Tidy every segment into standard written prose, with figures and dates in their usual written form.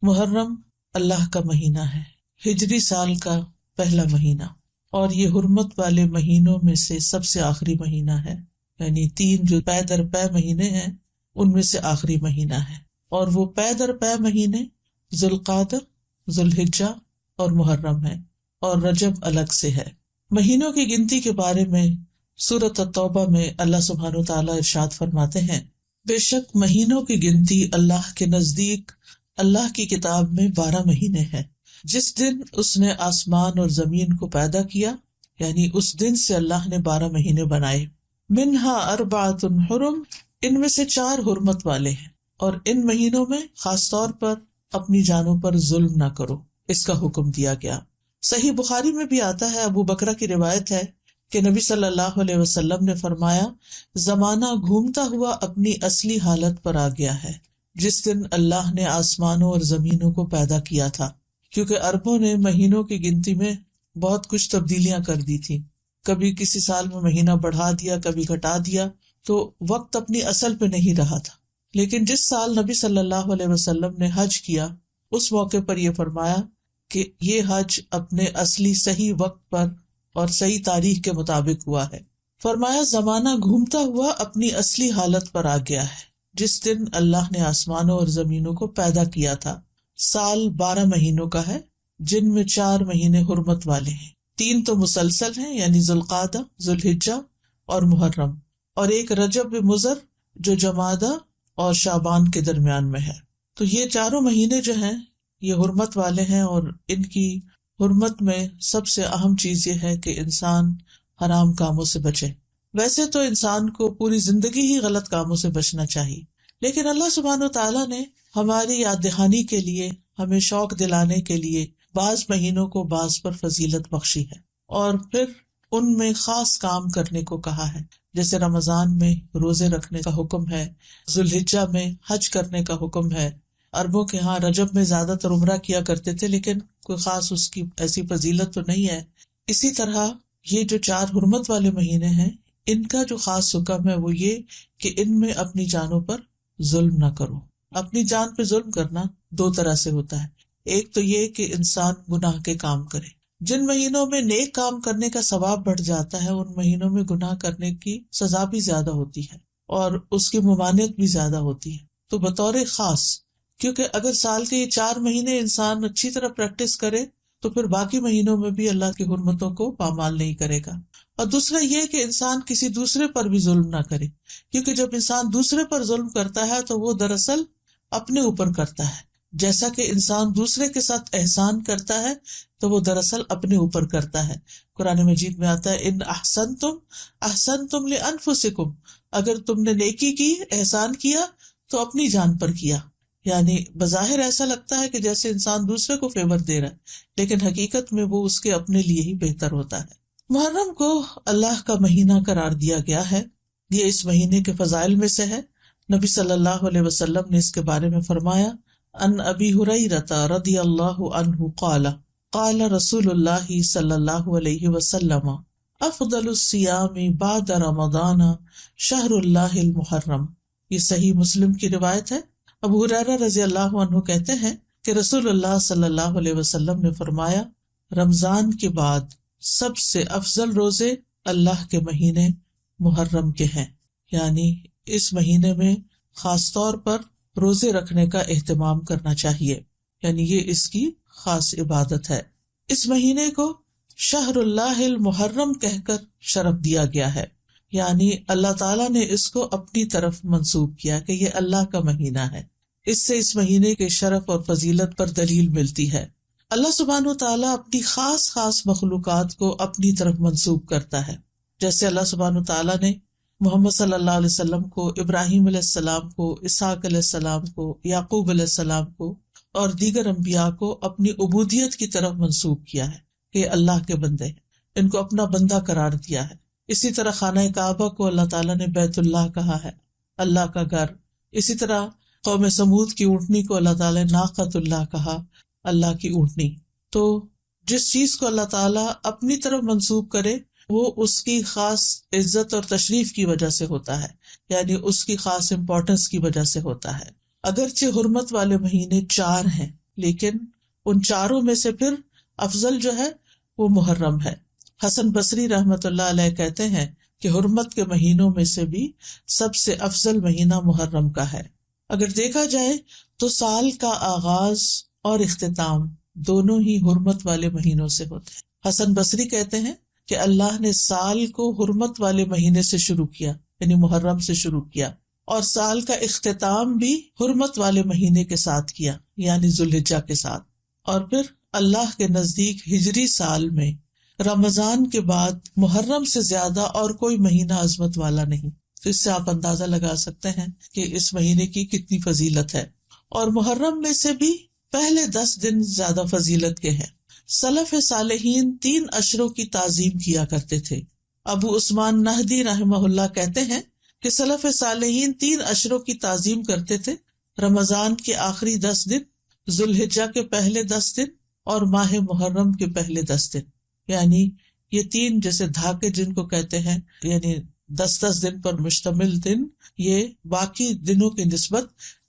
محرم اللہ کا مہینہ ہے، ہجری سال کا پہلا مہینہ، اور یہ حرمت والے مہینوں میں سے سب سے آخری مہینہ ہے، یعنی 3 جو پے در پے مہینے ہیں ان میں سے آخری مہینہ ہے، اور وہ پے در پے مہینے ذوالقعدہ، ذوالحجہ اور محرم ہے، اور رجب الگ سے ہے۔ مہینوں کی گنتی کے بارے میں سورۃ التوبہ میں اللہ سبحانہ وتعالیٰ ارشاد فرماتے ہیں، بے شک مہینوں کی گنتی اللہ کے نزدیک اللہ کی کتاب میں 12 مہینے ہیں، جس دن اس نے آسمان اور زمین کو پیدا کیا، یعنی اس دن سے اللہ نے 12 مہینے بنائے۔ منہا اربعۃ حرم، ان میں سے 4 حرمت والے ہیں، اور ان مہینوں میں خاص طور پر اپنی جانوں پر ظلم نہ کرو، اس کا حکم دیا گیا۔ صحیح بخاری میں بھی آتا ہے، ابو بکرہ کی روایت ہے کہ نبی صلی اللہ علیہ وسلم نے فرمایا، زمانہ گھومتا ہوا اپنی اصلی حالت پر آ گیا ہے جس دن اللہ نے آسمانوں اور زمینوں کو پیدا کیا تھا، کیونکہ عربوں نے مہینوں کی گنتی میں بہت کچھ تبدیلیاں کر دی تھی، کبھی کسی سال میں مہینہ بڑھا دیا، کبھی گھٹا دیا، تو وقت اپنی اصل پہ نہیں رہا تھا۔ لیکن جس سال نبی صلی اللہ علیہ وسلم نے حج کیا، اس موقع پر یہ فرمایا کہ یہ حج اپنے اصلی صحیح وقت پر اور صحیح تاریخ کے مطابق ہوا ہے۔ فرمایا، زمانہ گھومتا ہوا اپنی اصلی حالت پر آ گیا ہے جس دن اللہ نے آسمانوں اور زمینوں کو پیدا کیا تھا۔ سال 12 مہینوں کا ہے، جن میں 4 مہینے حرمت والے ہیں، 3 تو مسلسل ہیں، یعنی ذوالقعدہ، ذوالحجہ اور محرم، اور ایک رجب مضر جو جمادہ اور شعبان کے درمیان میں ہے۔ تو یہ 4 مہینے جو ہیں یہ حرمت والے ہیں، اور ان کی حرمت میں سب سے اہم چیز یہ ہے کہ انسان حرام کاموں سے بچے۔ ویسے تو انسان کو پوری زندگی ہی غلط کاموں سے بچنا چاہیے، لیکن اللہ سبحانہ وتعالیٰ نے ہماری یاد دہانی کے لیے، ہمیں شوق دلانے کے لیے بعض مہینوں کو بعض پر فضیلت بخشی ہے، اور پھر ان میں خاص کام کرنے کو کہا ہے، جیسے رمضان میں روزے رکھنے کا حکم ہے، ذوالحجہ میں حج کرنے کا حکم ہے۔ عربوں کے ہاں رجب میں زیادہ تر عمرہ کیا کرتے تھے، لیکن کوئی خاص اس کی ایسی فضیلت تو نہیں ہے۔ اسی طرح یہ جو 4 حرمت والے مہینے ہیں، ان کا جو خاص حکم ہے وہ یہ کہ ان میں اپنی جانوں پر ظلم نہ کرو۔ اپنی جان پہ ظلم کرنا 2 طرح سے ہوتا ہے، ایک تو یہ کہ انسان گناہ کے کام کرے۔ جن مہینوں میں نیک کام کرنے کا ثواب بڑھ جاتا ہے، ان مہینوں میں گناہ کرنے کی سزا بھی زیادہ ہوتی ہے اور اس کی ممانعت بھی زیادہ ہوتی ہے۔ تو بطور خاص، کیونکہ اگر سال کے یہ 4 مہینے انسان اچھی طرح پریکٹس کرے تو پھر باقی مہینوں میں بھی اللہ کی حرمتوں کو پامال نہیں کرے گا۔ اور دوسرا یہ کہ انسان کسی دوسرے پر بھی ظلم نہ کرے، کیونکہ جب انسان دوسرے پر ظلم کرتا ہے تو وہ دراصل اپنے اوپر کرتا ہے، جیسا کہ انسان دوسرے کے ساتھ احسان کرتا ہے تو وہ دراصل اپنے اوپر کرتا ہے۔ قرآن مجید میں آتا ہے، ان احسنتم احسنتم لانفسکم، اگر تم نے نیکی کی، احسان کیا تو اپنی جان پر کیا۔ یعنی بظاہر ایسا لگتا ہے کہ جیسے انسان دوسرے کو فیور دے رہا ہے، لیکن حقیقت میں وہ اس کے اپنے لیے ہی بہتر ہوتا ہے۔ محرم کو اللہ کا مہینہ قرار دیا گیا ہے، یہ اس مہینے کے فضائل میں سے ہے۔ نبی صلی اللہ علیہ وسلم نے اس کے بارے میں فرمایا، ان ابی ہریرہ رضی اللہ عنہ قال قال رسول اللہ صلی اللہ علیہ وسلم، افضل الصیام بعد رمضان شہر اللہ المحرم۔ یہ صحیح مسلم کی روایت ہے۔ ابو ہریرہ رضی اللہ عنہ کہتے ہیں کہ رسول اللہ صلی اللہ علیہ وسلم نے فرمایا، رمضان کے بعد سب سے افضل روزے اللہ کے مہینے محرم کے ہیں، یعنی اس مہینے میں خاص طور پر روزے رکھنے کا اہتمام کرنا چاہیے، یعنی یہ اس کی خاص عبادت ہے۔ اس مہینے کو شہر اللہ المحرم کہہ کر شرف دیا گیا ہے، یعنی اللہ تعالیٰ نے اس کو اپنی طرف منسوب کیا کہ یہ اللہ کا مہینہ ہے۔ اس سے اس مہینے کے شرف اور فضیلت پر دلیل ملتی ہے۔ اللہ سبحانہ وتعالیٰ اپنی خاص مخلوقات کو اپنی طرف منسوب کرتا ہے، جیسے اللہ سبحانہ وتعالیٰ نے محمد صلی اللہ علیہ وسلم کو، ابراہیم علیہ السلام کو، اسحاق علیہ السلام کو، یعقوب علیہ السلام کو اور دیگر انبیاء کو اپنی عبودیت کی طرف منسوب کیا ہے کہ اللہ کے بندے ہیں، ان کو اپنا بندہ قرار دیا ہے۔ اسی طرح خانہ کعبہ کو اللہ تعالیٰ نے بیت اللہ کہا ہے، اللہ کا گھر۔ اسی طرح قوم سمود کی اونٹنی کو اللہ تعالیٰ نے ناقۃ اللہ کہا، اللہ کی اونٹنی۔ تو جس چیز کو اللہ تعالیٰ اپنی طرف منسوب کرے وہ اس کی خاص عزت اور تشریف کی وجہ سے ہوتا ہے، یعنی اس کی خاص امپورٹنس کی وجہ سے ہوتا ہے۔ اگرچہ حرمت والے مہینے 4 ہیں، لیکن ان چاروں میں سے پھر افضل جو ہے وہ محرم ہے۔ حسن بصری رحمت اللہ علیہ کہتے ہیں کہ حرمت کے مہینوں میں سے بھی سب سے افضل مہینہ محرم کا ہے۔ اگر دیکھا جائے تو سال کا آغاز اور اختتام دونوں ہی حرمت والے مہینوں سے ہوتے ہیں۔ حسن بصری کہتے ہیں کہ اللہ نے سال کو حرمت والے مہینے سے شروع کیا، یعنی محرم سے شروع کیا، اور سال کا اختتام بھی حرمت والے مہینے کے ساتھ کیا، یعنی ذوالحجہ کے ساتھ۔ اور پھر اللہ کے نزدیک ہجری سال میں رمضان کے بعد محرم سے زیادہ اور کوئی مہینہ عظمت والا نہیں۔ تو اس سے آپ اندازہ لگا سکتے ہیں کہ اس مہینے کی کتنی فضیلت ہے۔ اور محرم میں سے بھی پہلے 10 دن زیادہ فضیلت کے ہیں۔ سلف صالحین 3 اشروں کی تعظیم کیا کرتے تھے۔ ابو عثمان نہدی رحمہ اللہ کہتے ہیں کہ سلف صالحین 3 اشروں کی تعظیم کرتے تھے: رمضان کے آخری 10 دن، ذوالحجہ کے پہلے 10 دن اور ماہ محرم کے پہلے 10 دن۔ یعنی یہ 3 جیسے دھاکے جن کو کہتے ہیں، یعنی 10 دن پر مشتمل دن، یہ باقی دنوں کی نسبت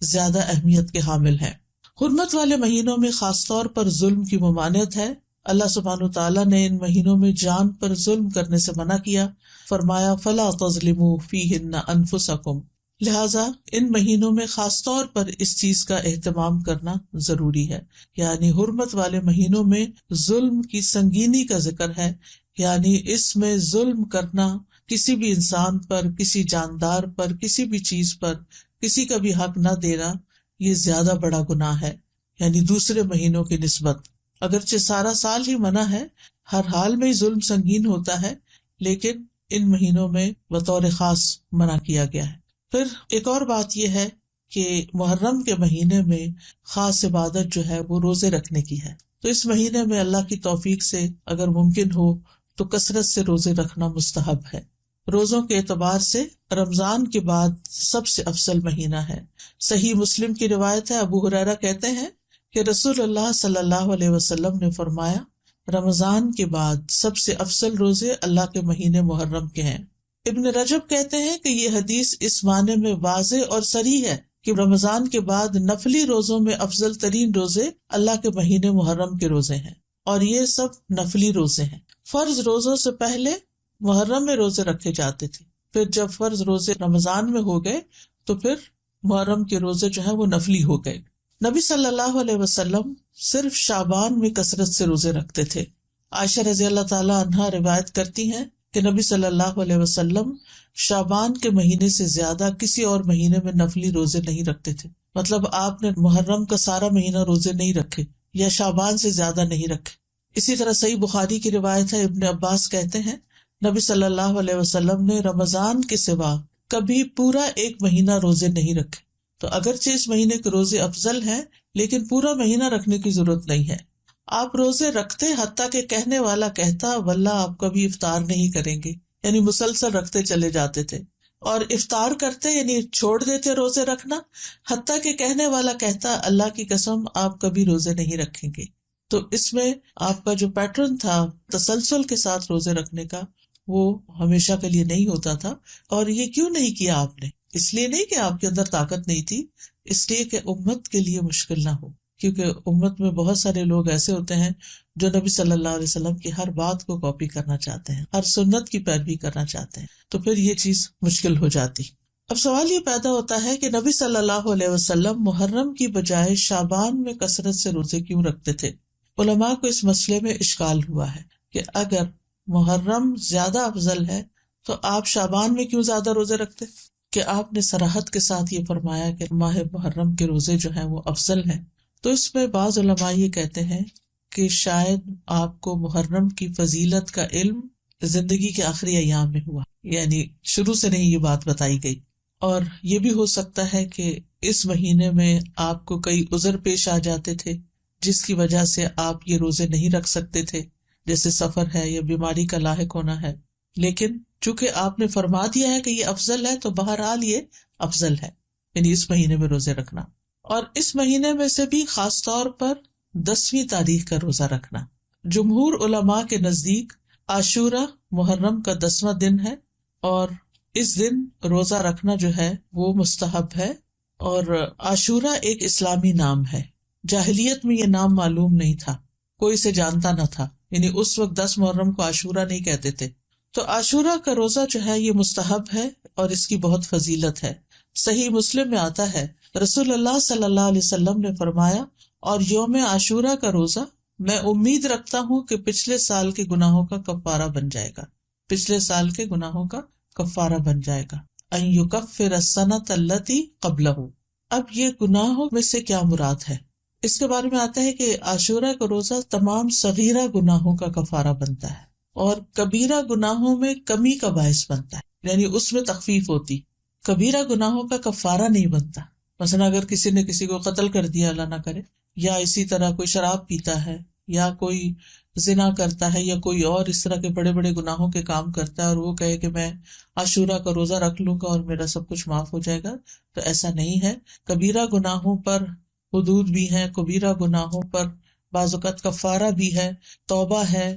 زیادہ اہمیت کے حامل ہیں۔ حرمت والے مہینوں میں خاص طور پر ظلم کی ممانعت ہے۔ اللہ سبحانہ وتعالیٰ نے ان مہینوں میں جان پر ظلم کرنے سے منع کیا، فرمایا فَلَا تَظْلِمُوا فِيهِنَّ أَنفُسَكُمْ، لہٰذا ان مہینوں میں خاص طور پر اس چیز کا اہتمام کرنا ضروری ہے، یعنی حرمت والے مہینوں میں ظلم کی سنگینی کا ذکر ہے، یعنی اس میں ظلم کرنا، کسی بھی انسان پر، کسی جاندار پر، کسی بھی چیز پر کسی کا بھی حق نہ دینا، یہ زیادہ بڑا گناہ ہے، یعنی دوسرے مہینوں کی نسبت۔ اگرچہ سارا سال ہی منع ہے، ہر حال میں ہی ظلم سنگین ہوتا ہے، لیکن ان مہینوں میں بطور خاص منع کیا گیا ہے۔ پھر ایک اور بات یہ ہے کہ محرم کے مہینے میں خاص عبادت جو ہے وہ روزے رکھنے کی ہے۔ تو اس مہینے میں اللہ کی توفیق سے اگر ممکن ہو تو کثرت سے روزے رکھنا مستحب ہے۔ روزوں کے اعتبار سے رمضان کے بعد سب سے افضل مہینہ ہے۔ صحیح مسلم کی روایت ہے، ابو ہریرہ کہتے ہیں کہ رسول اللہ صلی اللہ علیہ وسلم نے فرمایا، رمضان کے بعد سب سے افضل روزے اللہ کے مہینے محرم کے ہیں۔ ابن رجب کہتے ہیں کہ یہ حدیث اس معنی میں واضح اور صریح ہے کہ رمضان کے بعد نفلی روزوں میں افضل ترین روزے اللہ کے مہینے محرم کے روزے ہیں، اور یہ سب نفلی روزے ہیں۔ فرض روزوں سے پہلے محرم میں روزے رکھے جاتے تھے، پھر جب فرض روزے رمضان میں ہو گئے تو پھر محرم کے روزے جو ہیں وہ نفلی ہو گئے۔ نبی صلی اللہ علیہ وسلم صرف شعبان میں کثرت سے روزے رکھتے تھے۔ عائشہ رضی اللہ تعالیٰ عنہا روایت کرتی ہیں کہ نبی صلی اللہ علیہ وسلم شعبان کے مہینے سے زیادہ کسی اور مہینے میں نفلی روزے نہیں رکھتے تھے۔ مطلب آپ نے محرم کا سارا مہینہ روزے نہیں رکھے یا شعبان سے زیادہ نہیں رکھے۔ اسی طرح صحیح بخاری کی روایت ہے، ابن عباس کہتے ہیں نبی صلی اللہ علیہ وسلم نے رمضان کے سوا کبھی پورا 1 مہینہ روزے نہیں رکھے۔ تو اگرچہ اس مہینے کے روزے افضل ہیں، لیکن پورا مہینہ رکھنے کی ضرورت نہیں ہے۔ آپ روزے رکھتے حتیٰ کہ کہنے والا کہتا واللہ آپ کبھی افطار نہیں کریں گے، یعنی مسلسل رکھتے چلے جاتے تھے، اور افطار کرتے یعنی چھوڑ دیتے روزے رکھنا حتیٰ کہ کہنے والا کہتا اللہ کی قسم آپ کبھی روزے نہیں رکھیں گے۔ تو اس میں آپ کا جو پیٹرن تھا تسلسل کے ساتھ روزے رکھنے کا، وہ ہمیشہ کے لیے نہیں ہوتا تھا۔ اور یہ کیوں نہیں کیا آپ نے؟ اس لیے نہیں کہ آپ کے اندر طاقت نہیں تھی، اس لیے کہ امت کے لیے مشکل نہ ہو، کیونکہ امت میں بہت سارے لوگ ایسے ہوتے ہیں جو نبی صلی اللہ علیہ وسلم کی ہر بات کو کاپی کرنا چاہتے ہیں، ہر سنت کی پیروی کرنا چاہتے ہیں، تو پھر یہ چیز مشکل ہو جاتی۔ اب سوال یہ پیدا ہوتا ہے کہ نبی صلی اللہ علیہ وسلم محرم کی بجائے شعبان میں کثرت سے روزے کیوں رکھتے تھے؟ علماء کو اس مسئلے میں اشکال ہوا ہے کہ اگر محرم زیادہ افضل ہے تو آپ شعبان میں کیوں زیادہ روزے رکھتے؟ کہ آپ نے صراحت کے ساتھ یہ فرمایا کہ ماہ محرم کے روزے جو ہیں وہ افضل ہیں۔ تو اس میں بعض علماء یہ کہتے ہیں کہ شاید آپ کو محرم کی فضیلت کا علم زندگی کے آخری ایام میں ہوا، یعنی شروع سے نہیں یہ بات بتائی گئی۔ اور یہ بھی ہو سکتا ہے کہ اس مہینے میں آپ کو کئی عذر پیش آ جاتے تھے جس کی وجہ سے آپ یہ روزے نہیں رکھ سکتے تھے، جیسے سفر ہے یا بیماری کا لاحق ہونا ہے، لیکن چونکہ آپ نے فرما دیا ہے کہ یہ افضل ہے تو بہرحال یہ افضل ہے، یعنی اس مہینے میں روزے رکھنا۔ اور اس مہینے میں سے بھی خاص طور پر 10ویں تاریخ کا روزہ رکھنا۔ جمہور علماء کے نزدیک عاشورہ محرم کا 10واں دن ہے، اور اس دن روزہ رکھنا جو ہے وہ مستحب ہے۔ اور عاشورہ ایک اسلامی نام ہے جاہلیت میں یہ نام معلوم نہیں تھا، کوئی اسے جانتا نہ تھا، یعنی اس وقت 10 محرم کو عاشورہ نہیں کہتے تھے. تو عاشورہ کا روزہ جو ہے یہ مستحب ہے اور اس کی بہت فضیلت ہے. صحیح مسلم میں آتا ہے رسول اللہ صلی اللہ علیہ وسلم نے فرمایا، اور یوم عاشورہ کا روزہ میں امید رکھتا ہوں کہ پچھلے سال کے گناہوں کا کفارہ بن جائے گا، پچھلے سال کے گناہوں کا کفارہ بن جائے گا. ان یکفر السنۃ التی قبلہ. اب یہ گناہوں میں سے کیا مراد ہے؟ اس کے بارے میں آتا ہے کہ عاشورہ کا روزہ تمام صغیرہ گناہوں کا کفارہ بنتا ہے اور کبیرہ گناہوں میں کمی کا باعث بنتا ہے، یعنی اس میں تخفیف ہوتی. کبیرہ گناہوں کا کفارہ نہیں بنتا. مثلا اگر کسی نے کسی کو قتل کر دیا، اللہ نہ کرے، یا اسی طرح کوئی شراب پیتا ہے یا کوئی زنا کرتا ہے یا کوئی اور اس طرح کے بڑے بڑے گناہوں کے کام کرتا ہے اور وہ کہے کہ میں عاشورہ کا روزہ رکھ لوں گا اور میرا سب کچھ معاف ہو جائے گا، تو ایسا نہیں ہے. کبیرہ گناہوں پر حدود بھی ہیں، کبیرہ گناہوں پر بعض اوقات کفارہ بھی ہے، توبہ ہے،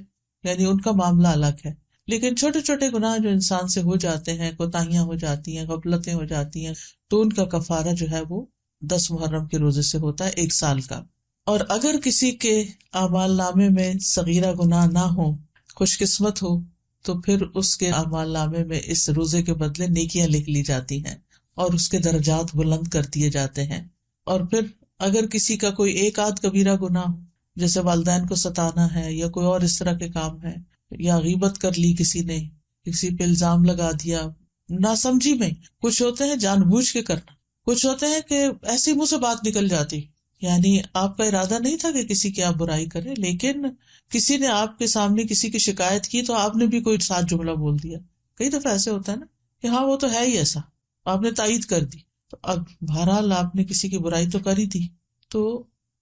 یعنی ان کا معاملہ الگ ہے. لیکن چھوٹے چھوٹے گناہ جو انسان سے ہو جاتے ہیں، کوتاہیاں ہو جاتی ہیں، غفلتیں ہو جاتی ہیں، تو ان کا کفارہ جو ہے وہ 10 محرم کے روزے سے ہوتا ہے، 1 سال کا. اور اگر کسی کے اعمال نامے میں صغیرہ گناہ نہ ہو، خوش قسمت ہو، تو پھر اس کے اعمال نامے میں اس روزے کے بدلے نیکیاں لکھ لی جاتی ہیں اور اس کے درجات بلند کر دیے جاتے ہیں. اور پھر اگر کسی کا کوئی ایک آدھ کبیرہ گناہ ہو، جیسے والدین کو ستانا ہے یا کوئی اور اس طرح کے کام ہے، یا غیبت کر لی کسی نے، کسی پہ الزام لگا دیا ناسمجھی میں، کچھ ہوتے ہیں جان بوجھ کے کرنا، کچھ ہوتے ہیں کہ ایسی منہ سے بات نکل جاتی، یعنی آپ کا ارادہ نہیں تھا کہ کسی کی آپ برائی کریں، لیکن کسی نے آپ کے سامنے کسی کی شکایت کی تو آپ نے بھی کوئی ساتھ جملہ بول دیا. کئی دفعہ ایسے ہوتا ہے نا کہ ہاں وہ تو ہے ہی ایسا، آپ نے تائید کر دی. تو اب بہرحال آپ نے کسی کی برائی تو کر ہی دی، تو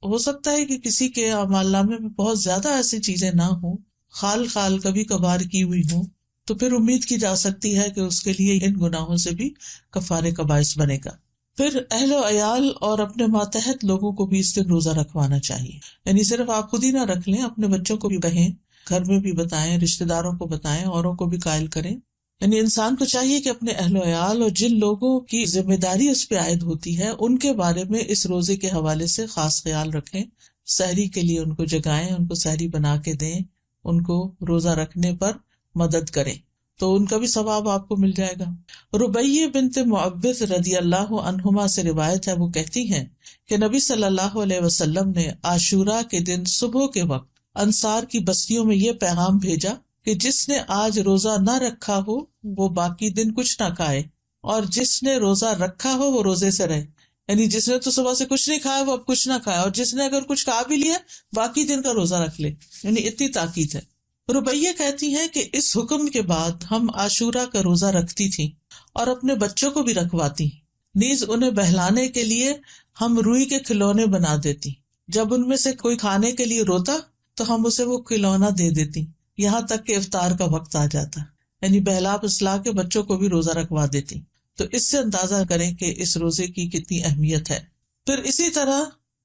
ہو سکتا ہے کہ کسی کے اعمال نامے میں بہت زیادہ ایسی چیزیں نہ ہوں، خال کبھی کبھار کی ہوئی ہوں، تو پھر امید کی جا سکتی ہے کہ اس کے لیے ان گناہوں سے بھی کفارے کا باعث بنے گا. پھر اہل و عیال اور اپنے ماتحت لوگوں کو بھی اس دن روزہ رکھوانا چاہیے، یعنی صرف آپ خود ہی نہ رکھ لیں، اپنے بچوں کو بھی کہیں، گھر میں بھی بتائیں، رشتے داروں کو بتائیں، اوروں کو بھی قائل کریں. یعنی انسان کو چاہیے کہ اپنے اہل و عیال اور جن لوگوں کی ذمہ داری اس پہ عائد ہوتی ہے ان کے بارے میں اس روزے کے حوالے سے خاص خیال رکھیں. سحری کے لیے ان کو جگائیں، ان کو سحری بنا کے دیں، ان کو روزہ رکھنے پر مدد کریں، تو ان کا بھی ثواب آپ کو مل جائے گا. ربیہ بنت معوذ رضی اللہ عنہما سے روایت ہے، وہ کہتی ہیں کہ نبی صلی اللہ علیہ وسلم نے عاشورہ کے دن صبح کے وقت انصار کی بستیوں میں یہ پیغام بھیجا کہ جس نے آج روزہ نہ رکھا ہو وہ باقی دن کچھ نہ کھائے، اور جس نے روزہ رکھا ہو وہ روزے سے رہے. یعنی جس نے تو صبح سے کچھ نہیں کھایا وہ اب کچھ نہ کھائے، اور جس نے اگر کچھ کھا بھی لیا باقی دن کا روزہ رکھ لے. یعنی اتنی تاکید ہے. ربیہ کہتی ہیں کہ اس حکم کے بعد ہم عاشورہ کا روزہ رکھتی تھیں اور اپنے بچوں کو بھی رکھواتی، نیز انہیں بہلانے کے لیے ہم روئی کے کھلونے بنا دیتی. جب ان میں سے کوئی کھانے کے لیے روتا تو ہم اسے وہ کھلونا دے دیتی یہاں تک کہ افطار کا وقت آ جاتا، یعنی بہلا پسلا کے بچوں کو بھی روزہ رکھوا دیتی. تو اس سے اندازہ کریں کہ اس روزے کی کتنی اہمیت ہے. پھر اسی طرح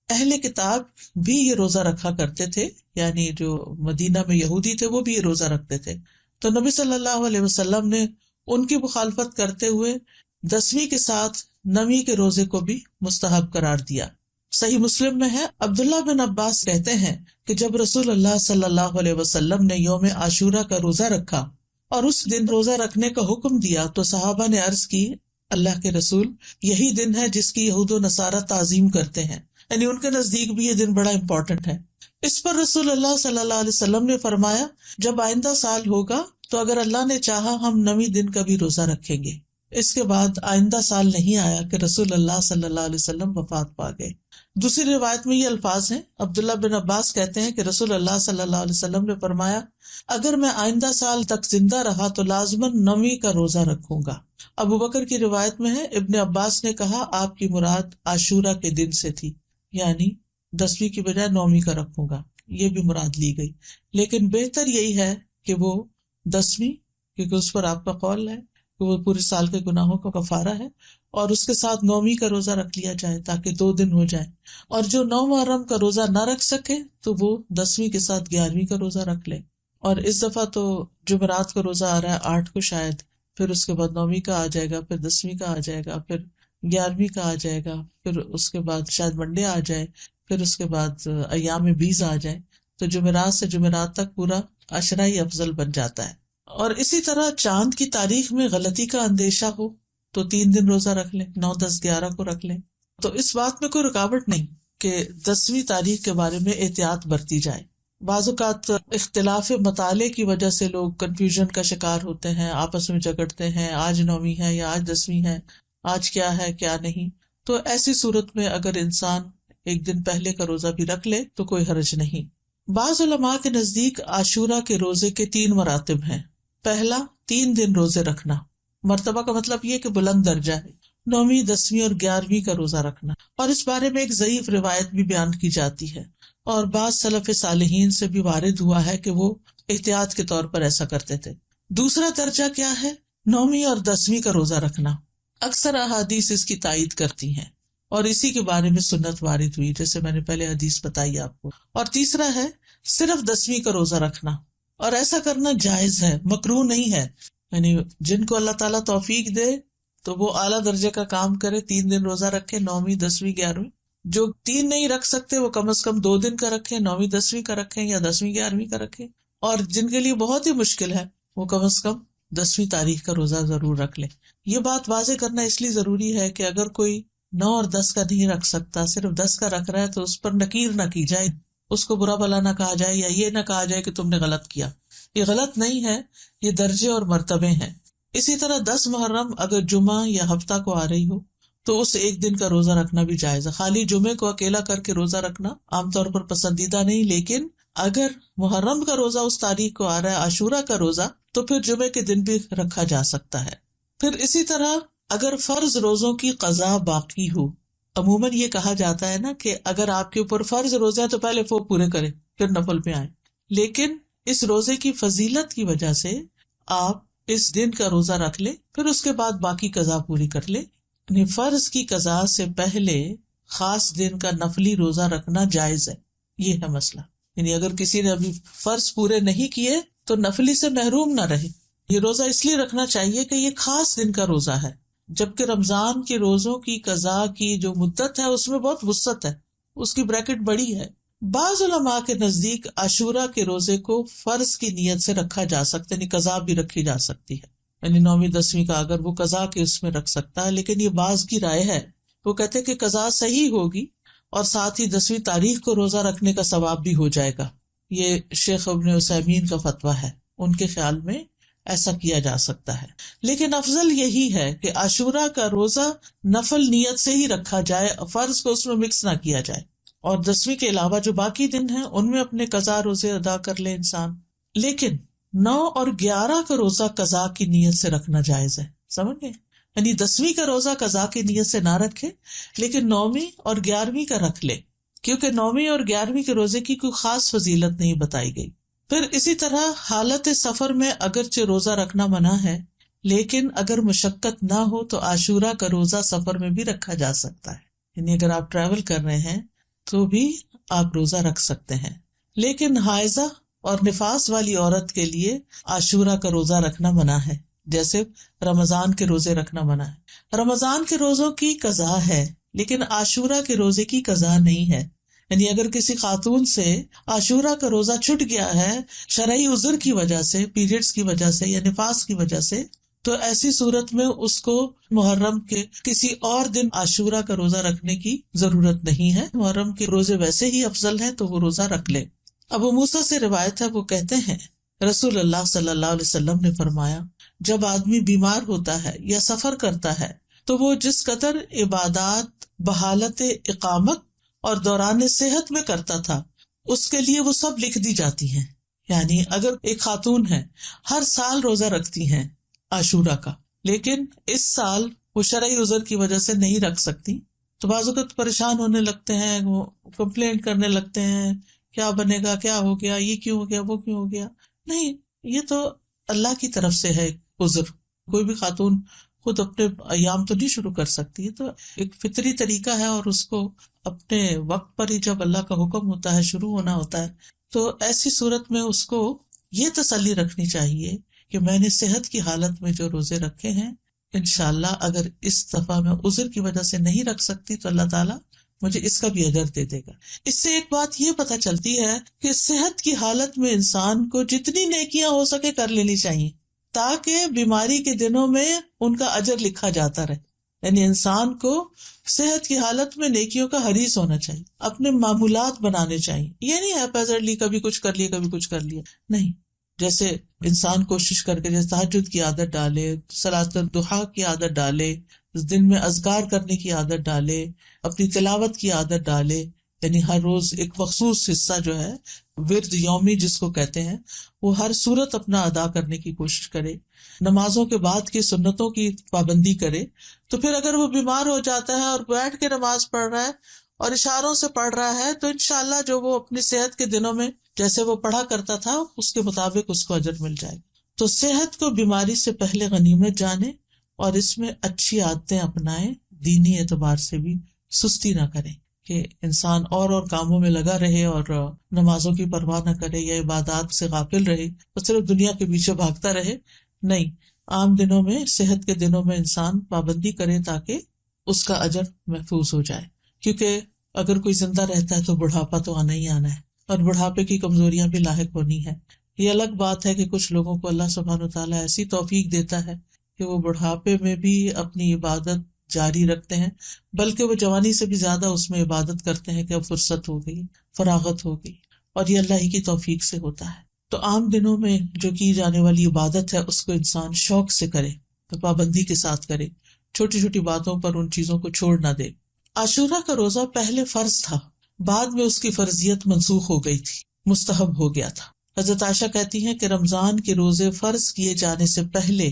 اہل کتاب بھی یہ روزہ رکھا کرتے تھے، یعنی جو مدینہ میں یہودی تھے وہ بھی یہ روزہ رکھتے تھے. تو نبی صلی اللہ علیہ وسلم نے ان کی مخالفت کرتے ہوئے 10ویں کے ساتھ 9ویں کے روزے کو بھی مستحب قرار دیا. صحیح مسلم میں ہے، عبداللہ بن عباس کہتے ہیں کہ جب رسول اللہ صلی اللہ علیہ وسلم نے یوم عاشورہ کا روزہ رکھا اور اس دن روزہ رکھنے کا حکم دیا تو صحابہ نے عرض کی، اللہ کے رسول، یہی دن ہے جس کی یہود و نصارہ تعظیم کرتے ہیں، یعنی ان کے نزدیک بھی یہ دن بڑا امپورٹنٹ ہے. اس پر رسول اللہ صلی اللہ علیہ وسلم نے فرمایا، جب آئندہ سال ہوگا تو اگر اللہ نے چاہا ہم 9ویں دن کا بھی روزہ رکھیں گے. اس کے بعد آئندہ سال نہیں آیا کہ رسول اللہ صلی اللہ علیہ وسلم وفات پا گئے. دوسری روایت میں یہ الفاظ ہیں، عبداللہ بن عباس کہتے ہیں کہ رسول اللہ صلی اللہ علیہ وسلم نے فرمایا، اگر میں آئندہ سال تک زندہ رہا تو لازماً 9ویں کا روزہ رکھوں گا. ابو بکر کی روایت میں ہے، ابن عباس نے کہا آپ کی مراد عاشورہ کے دن سے تھی، یعنی 10ویں کی بجائے 9ویں کا رکھوں گا، یہ بھی مراد لی گئی. لیکن بہتر یہی ہے کہ وہ 10ویں، کیونکہ اس پر آپ کا قول ہے کہ وہ پورے سال کے گناہوں کا کفارہ ہے، اور اس کے ساتھ 9ویں کا روزہ رکھ لیا جائے تاکہ 2 دن ہو جائیں. اور جو 9 محرم کا روزہ نہ رکھ سکے تو وہ 10ویں کے ساتھ 11ویں کا روزہ رکھ لے. اور اس دفعہ تو جمعرات کا روزہ آ رہا ہے 8 کو شاید، پھر اس کے بعد 9ویں کا آ جائے گا، پھر 10ویں کا آ جائے گا، پھر 11ویں کا آ جائے گا، پھر اس کے بعد شاید منڈے آ جائے، پھر اس کے بعد ایام بیز آ جائیں تو جمعرات سے جمعرات تک پورا عشرہ ہی افضل بن جاتا ہے. اور اسی طرح چاند کی تاریخ میں غلطی کا اندیشہ ہو تو 3 دن روزہ رکھ لیں، 9، 10، 11 کو رکھ لیں. تو اس بات میں کوئی رکاوٹ نہیں کہ 10ویں تاریخ کے بارے میں احتیاط برتی جائے. بعض اوقات اختلاف مطالعے کی وجہ سے لوگ کنفیوژن کا شکار ہوتے ہیں، آپس میں جھگڑتے ہیں، آج 9ویں ہے یا آج 10ویں ہے، آج کیا ہے کیا نہیں. تو ایسی صورت میں اگر انسان ایک دن پہلے کا روزہ بھی رکھ لے تو کوئی حرج نہیں. بعض علماء کے نزدیک عاشورہ کے روزے کے 3 مراتب ہیں. پہلا، 3 دن روزے رکھنا. مرتبہ کا مطلب یہ کہ بلند درجہ ہے. 9ویں، 10ویں اور 11ویں کا روزہ رکھنا. اور اس بارے میں ایک ضعیف روایت بھی بیان کی جاتی ہے اور بعض سلف صالحین سے بھی وارد ہوا ہے کہ وہ احتیاط کے طور پر ایسا کرتے تھے. دوسرا درجہ کیا ہے؟ 9ویں اور 10ویں کا روزہ رکھنا. اکثر احادیث اس کی تائید کرتی ہیں اور اسی کے بارے میں سنت وارد ہوئی، جیسے میں نے پہلے حدیث بتائی آپ کو. اور تیسرا ہے صرف 10ویں کا روزہ رکھنا، اور ایسا کرنا جائز ہے، مکروہ نہیں ہے. یعنی جن کو اللہ تعالیٰ توفیق دے تو وہ اعلیٰ درجے کا کام کرے، 3 دن روزہ رکھے، 9ویں، 10ویں، 11ویں. جو 3 نہیں رکھ سکتے وہ کم از کم 2 دن کا رکھیں، 9ویں، 10ویں کا رکھیں یا 10ویں، 11ویں کا رکھیں. اور جن کے لیے بہت ہی مشکل ہے وہ کم از کم 10ویں تاریخ کا روزہ ضرور رکھ لیں. یہ بات واضح کرنا اس لیے ضروری ہے کہ اگر کوئی 9 اور 10 کا نہیں رکھ سکتا، صرف 10 کا رکھ رہا ہے، تو اس پر نکیر نہ کی جائے، اس کو برا بھلا نہ کہا جائے یا یہ نہ کہا جائے کہ تم نے غلط کیا. یہ غلط نہیں ہے، یہ درجے اور مرتبے ہیں. اسی طرح 10 محرم اگر جمعہ یا ہفتہ کو آ رہی ہو تو اس ایک دن کا روزہ رکھنا بھی جائز ہے. خالی جمعے کو اکیلا کر کے روزہ رکھنا عام طور پر پسندیدہ نہیں، لیکن اگر محرم کا روزہ اس تاریخ کو آ رہا ہے، عاشورہ کا روزہ، تو پھر جمعے کے دن بھی رکھا جا سکتا ہے. پھر اسی طرح اگر فرض روزوں کی قضا باقی ہو، عموماً یہ کہا جاتا ہے نا کہ اگر آپ کے اوپر فرض روزے ہیں تو پہلے وہ پورے کریں پھر نفل پہ آئیں، لیکن اس روزے کی فضیلت کی وجہ سے آپ اس دن کا روزہ رکھ لیں، پھر اس کے بعد باقی قضا پوری کر لیں. یعنی فرض کی قضا سے پہلے خاص دن کا نفلی روزہ رکھنا جائز ہے. یہ ہے مسئلہ. یعنی اگر کسی نے ابھی فرض پورے نہیں کیے تو نفلی سے محروم نہ رہے. یہ روزہ اس لیے رکھنا چاہیے کہ یہ خاص دن کا روزہ ہے، جبکہ رمضان کے روزوں کی قضا کی جو مدت ہے اس میں بہت وسعت ہے، اس کی بریکٹ بڑی ہے. بعض علماء کے نزدیک عاشورہ کے روزے کو فرض کی نیت سے رکھا جا سکتا ہے، یعنی قضا بھی رکھی جا سکتی ہے. یعنی 9ویں 10ویں کا اگر وہ قضا کے اس میں رکھ سکتا ہے، لیکن یہ بعض کی رائے ہے. وہ کہتے کہ قضا صحیح ہوگی اور ساتھ ہی 10ویں تاریخ کو روزہ رکھنے کا ثواب بھی ہو جائے گا. یہ شیخ ابن عثیمین کا فتویٰ ہے، ان کے خیال میں ایسا کیا جا سکتا ہے. لیکن افضل یہی ہے کہ عاشورہ کا روزہ نفل نیت سے ہی رکھا جائے، فرض کو اس میں مکس نہ کیا جائے، اور 10ویں کے علاوہ جو باقی دن ہیں ان میں اپنے قضا روزے ادا کر لے انسان. لیکن 9 اور 11 کا روزہ قضا کی نیت سے رکھنا جائز ہے. سمجھ گئے؟ یعنی 10ویں کا روزہ قضا کی نیت سے نہ رکھے، لیکن 9ویں اور 11ویں کا رکھ لے، کیونکہ 9ویں اور 11ویں کے روزے کی کوئی خاص فضیلت نہیں بتائی گئی. پھر اسی طرح حالت سفر میں اگرچہ روزہ رکھنا منع ہے، لیکن اگر مشقت نہ ہو تو عاشورہ کا روزہ سفر میں بھی رکھا جا سکتا ہے. یعنی اگر آپ ٹریول کر رہے ہیں تو بھی آپ روزہ رکھ سکتے ہیں. لیکن حائضہ اور نفاس والی عورت کے لیے عاشورہ کا روزہ رکھنا منع ہے، جیسے رمضان کے روزے رکھنا منع ہے. رمضان کے روزوں کی قضا ہے لیکن عاشورہ کے روزے کی قضا نہیں ہے. یعنی اگر کسی خاتون سے عاشورہ کا روزہ چھٹ گیا ہے شرعی عذر کی وجہ سے، پیریڈز کی وجہ سے یا نفاس کی وجہ سے، تو ایسی صورت میں اس کو محرم کے کسی اور دن عاشورہ کا روزہ رکھنے کی ضرورت نہیں ہے. محرم کے روزے ویسے ہی افضل ہے تو وہ روزہ رکھ لے. ابو موسیٰ سے روایت ہے، وہ کہتے ہیں رسول اللہ صلی اللہ علیہ وسلم نے فرمایا، جب آدمی بیمار ہوتا ہے یا سفر کرتا ہے تو وہ جس قدر عبادات بحالت اقامت اور دوران صحت میں کرتا تھا اس کے لیے وہ سب لکھ دی جاتی ہیں. یعنی اگر ایک خاتون ہے ہر سال روزہ رکھتی ہیں عاشورہ کا، لیکن اس سال وہ شرعی عذر کی وجہ سے نہیں رکھ سکتی، تو بعض اوقات پریشان ہونے لگتے ہیں، وہ کمپلینٹ کرنے لگتے ہیں، کیا بنے گا، کیا ہو گیا، یہ کیوں ہو گیا، وہ کیوں ہو گیا. نہیں، یہ تو اللہ کی طرف سے ہے عذر. کوئی بھی خاتون خود اپنے ایام تو نہیں شروع کر سکتی، تو ایک فطری طریقہ ہے، اور اس کو اپنے وقت پر ہی جب اللہ کا حکم ہوتا ہے شروع ہونا ہوتا ہے. تو ایسی صورت میں اس کو یہ تسلی رکھنی چاہیے کہ میں نے صحت کی حالت میں جو روزے رکھے ہیں، انشاءاللہ اگر اس دفعہ میں عذر کی وجہ سے نہیں رکھ سکتی تو اللہ تعالیٰ مجھے اس کا بھی اجر دے دے گا. اس سے ایک بات یہ پتہ چلتی ہے کہ صحت کی حالت میں انسان کو جتنی نیکیاں ہو سکے کر لینی چاہیے تاکہ بیماری کے دنوں میں ان کا اجر لکھا جاتا رہے. یعنی انسان کو صحت کی حالت میں نیکیوں کا حریص ہونا چاہیے، اپنے معمولات بنانے چاہیے. یہ نہیں ہے پیزرلی کبھی کچھ کر لیا کبھی کچھ کر لیا، نہیں. جیسے انسان کوشش کر کے جیسے تہجد کی عادت ڈالے، صلاۃ الضحیٰ کی عادت ڈالے، دن میں اذکار کرنے کی عادت ڈالے، اپنی تلاوت کی عادت ڈالے، یعنی ہر روز ایک مخصوص حصہ جو ہے ورد یومی جس کو کہتے ہیں وہ ہر صورت اپنا ادا کرنے کی کوشش کرے، نمازوں کے بعد کی سنتوں کی پابندی کرے. تو پھر اگر وہ بیمار ہو جاتا ہے اور بیٹھ کے نماز پڑھ رہا ہے اور اشاروں سے پڑھ رہا ہے تو انشاءاللہ جو وہ اپنی صحت کے دنوں میں جیسے وہ پڑھا کرتا تھا اس کے مطابق اس کو اجر مل جائے. تو صحت کو بیماری سے پہلے غنیمت جانے اور اس میں اچھی عادتیں اپنائیں، دینی اعتبار سے بھی سستی نہ کریں کہ انسان اور کاموں میں لگا رہے اور نمازوں کی پرواہ نہ کرے یا عبادات سے غافل رہے اور صرف دنیا کے پیچھے بھاگتا رہے. نہیں، عام دنوں میں صحت کے دنوں میں انسان پابندی کرے تاکہ اس کا اجر محفوظ ہو جائے. کیونکہ اگر کوئی زندہ رہتا ہے تو بڑھاپا تو آنا ہی آنا ہے اور بڑھاپے کی کمزوریاں بھی لاحق ہونی ہے. یہ الگ بات ہے کہ کچھ لوگوں کو اللہ سبحانہ وتعالیٰ ایسی توفیق دیتا ہے کہ وہ بڑھاپے میں بھی اپنی عبادت جاری رکھتے ہیں، بلکہ وہ جوانی سے بھی زیادہ اس میں عبادت کرتے ہیں کہ اب فرصت ہو گئی، فراغت ہو گئی، اور یہ اللہ ہی کی توفیق سے ہوتا ہے. تو عام دنوں میں جو کی جانے والی عبادت ہے اس کو انسان شوق سے کرے، تو پابندی کے ساتھ کرے، چھوٹی چھوٹی باتوں پر ان چیزوں کو چھوڑ نہ دے. عاشورہ کا روزہ پہلے فرض تھا، بعد میں اس کی فرضیت منسوخ ہو گئی تھی، مستحب ہو گیا تھا. حضرت عائشہ کہتی ہیں کہ رمضان کے روزے فرض کیے جانے سے پہلے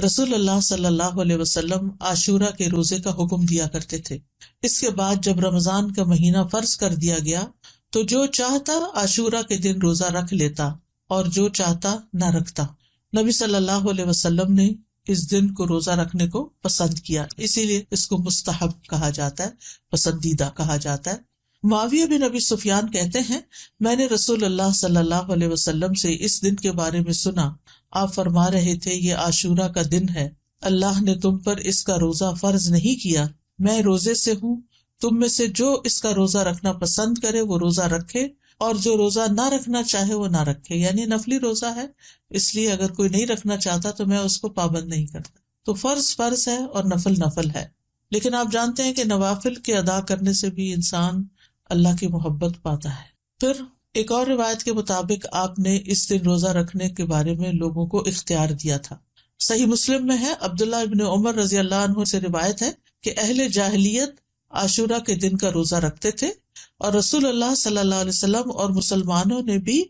رسول اللہ صلی اللہ علیہ وسلم عاشورہ کے روزے کا حکم دیا کرتے تھے. اس کے بعد جب رمضان کا مہینہ فرض کر دیا گیا تو جو چاہتا عاشورہ کے دن روزہ رکھ لیتا اور جو چاہتا نہ رکھتا. نبی صلی اللہ علیہ وسلم نے اس دن کو روزہ رکھنے کو پسند کیا، اسی لیے اس کو مستحب کہا جاتا ہے، پسندیدہ کہا جاتا ہے. معاویہ بن ابی سفیان کہتے ہیں میں نے رسول اللہ صلی اللہ علیہ وسلم سے اس دن کے بارے میں سنا، آپ فرما رہے تھے یہ عاشورہ کا دن ہے، اللہ نے تم پر اس کا روزہ فرض نہیں کیا، میں روزے سے ہوں، تم میں سے جو اس کا روزہ رکھنا پسند کرے وہ روزہ رکھے اور جو روزہ نہ رکھنا چاہے وہ نہ رکھے. یعنی نفلی روزہ ہے، اس لیے اگر کوئی نہیں رکھنا چاہتا تو میں اس کو پابند نہیں کرتا. تو فرض فرض ہے اور نفل نفل ہے. لیکن آپ جانتے ہیں کہ نوافل کے ادا کرنے سے بھی انسان اللہ کی محبت پاتا ہے. پھر ایک اور روایت کے مطابق آپ نے اس دن روزہ رکھنے کے بارے میں لوگوں کو اختیار دیا تھا. صحیح مسلم میں ہے، عبداللہ ابن عمر رضی اللہ عنہ سے روایت ہے کہ اہل جاہلیت عاشورہ کے دن کا روزہ رکھتے تھے اور رسول اللہ صلی اللہ علیہ وسلم اور مسلمانوں نے بھی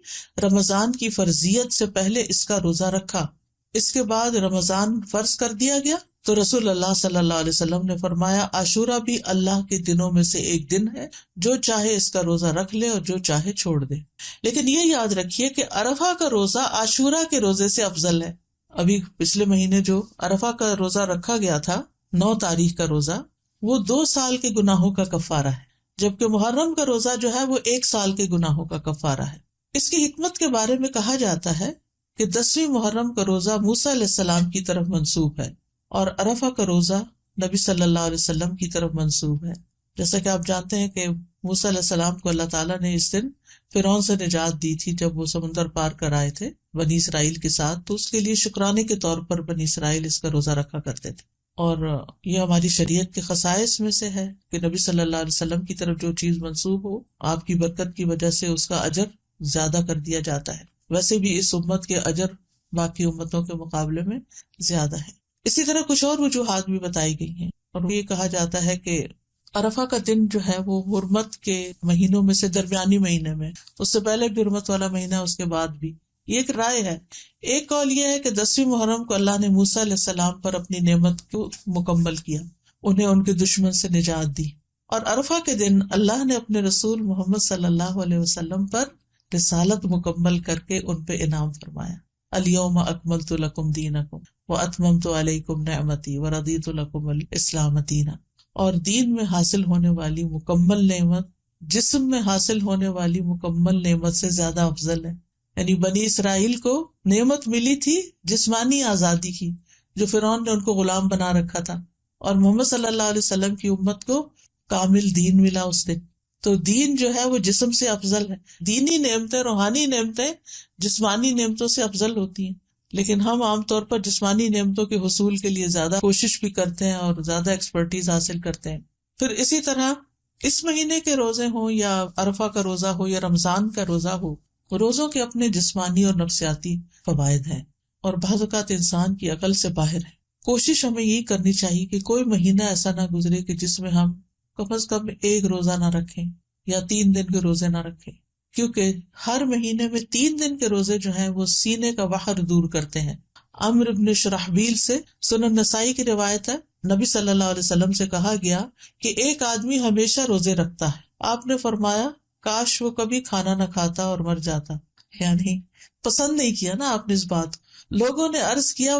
رمضان کی فرضیت سے پہلے اس کا روزہ رکھا. اس کے بعد رمضان فرض کر دیا گیا تو رسول اللہ صلی اللہ علیہ وسلم نے فرمایا عاشورہ بھی اللہ کے دنوں میں سے ایک دن ہے، جو چاہے اس کا روزہ رکھ لے اور جو چاہے چھوڑ دے. لیکن یہ یاد رکھیے کہ عرفہ کا روزہ عاشورہ کے روزے سے افضل ہے. ابھی پچھلے مہینے جو عرفہ کا روزہ رکھا گیا تھا 9 تاریخ کا روزہ، وہ 2 سال کے گناہوں کا کفارہ ہے، جبکہ محرم کا روزہ جو ہے وہ 1 سال کے گناہوں کا کفارہ ہے. اس کی حکمت کے بارے میں کہا جاتا ہے کہ 10ویں محرم کا روزہ موسیٰ علیہ السلام کی طرف منسوب ہے اور عرفہ کا روزہ نبی صلی اللہ علیہ وسلم کی طرف منسوب ہے. جیسا کہ آپ جانتے ہیں کہ موسیٰ علیہ السلام کو اللہ تعالیٰ نے اس دن فرعون سے نجات دی تھی جب وہ سمندر پار کر آئے تھے بنی اسرائیل کے ساتھ، تو اس کے لیے شکرانے کے طور پر بنی اسرائیل اس کا روزہ رکھا کرتے تھے. اور یہ ہماری شریعت کے خصائص میں سے ہے کہ نبی صلی اللہ علیہ وسلم کی طرف جو چیز منسوب ہو آپ کی برکت کی وجہ سے اس کا اجر زیادہ کر دیا جاتا ہے. ویسے بھی اس امت کے اجر باقی امتوں کے مقابلے میں زیادہ ہے. اسی طرح کچھ اور وجوہات بھی بتائی گئی ہیں اور یہ کہا جاتا ہے کہ عرفہ کا دن جو ہے وہ حرمت کے مہینوں میں سے درمیانی مہینے میں، اس سے پہلے بھی حرمت والا مہینہ، اس کے بعد بھی. یہ ایک رائے ہے. ایک قول یہ ہے کہ 10ویں محرم کو اللہ نے موسیٰ علیہ السلام پر اپنی نعمت کو مکمل کیا، انہیں ان کے دشمن سے نجات دی، اور عرفہ کے دن اللہ نے اپنے رسول محمد صلی اللہ علیہ وسلم پر رسالت مکمل کر کے ان پہ انعام فرمایا. الیوم اکملت لکم دینکم واتممت علیکم نعمتی ورضیت لکم الاسلام دینا. اور دین میں حاصل ہونے والی مکمل نعمت جسم میں حاصل ہونے والی مکمل نعمت سے زیادہ افضل ہے. یعنی بنی اسرائیل کو نعمت ملی تھی جسمانی آزادی کی، جو فرعون نے ان کو غلام بنا رکھا تھا، اور محمد صلی اللہ علیہ وسلم کی امت کو کامل دین ملا اس دن. تو دین جو ہے وہ جسم سے افضل ہے. دینی نعمتیں، روحانی نعمتیں جسمانی نعمتوں سے افضل ہوتی ہیں، لیکن ہم عام طور پر جسمانی نعمتوں کے حصول کے لیے زیادہ کوشش بھی کرتے ہیں اور زیادہ ایکسپرٹیز حاصل کرتے ہیں. پھر اسی طرح اس مہینے کے روزے ہوں یا عرفہ کا روزہ ہو یا رمضان کا روزہ ہو، روزوں کے اپنے جسمانی اور نفسیاتی فوائد ہیں اور بعض اوقات انسان کی عقل سے باہر ہے. کوشش ہمیں یہی کرنی چاہیے کہ کوئی مہینہ ایسا نہ گزرے کہ جس میں ہم کم از کم ایک روزہ نہ رکھیں یا 3 دن کے روزے نہ رکھیں، کیونکہ ہر مہینے میں 3 دن کے روزے جو ہیں وہ سینے کا وحر دور کرتے ہیں. عمرو بن شرحبیل سے سنن نسائی کی روایت ہے، نبی صلی اللہ علیہ وسلم سے کہا گیا کہ ایک آدمی ہمیشہ روزے رکھتا ہے. آپ نے فرمایا کاش وہ کبھی کھانا نہ کھاتا اور مر جاتا. یعنی پسند نہیں کیا نا آپ نے اس بات. لوگوں نے عرض کیا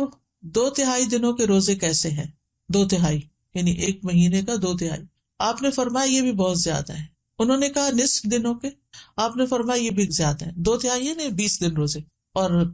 2/3 دنوں کے روزے کیسے ہیں؟ 2/3 یعنی ایک مہینے کا 2/3. آپ نے فرمایا یہ بھی بہت زیادہ ہے. انہوں نے کہا نصف دنوں کے. آپ نے فرمایا یہ بھی زیادہ ہے. 2/3 یعنی 20 دن روزے. اور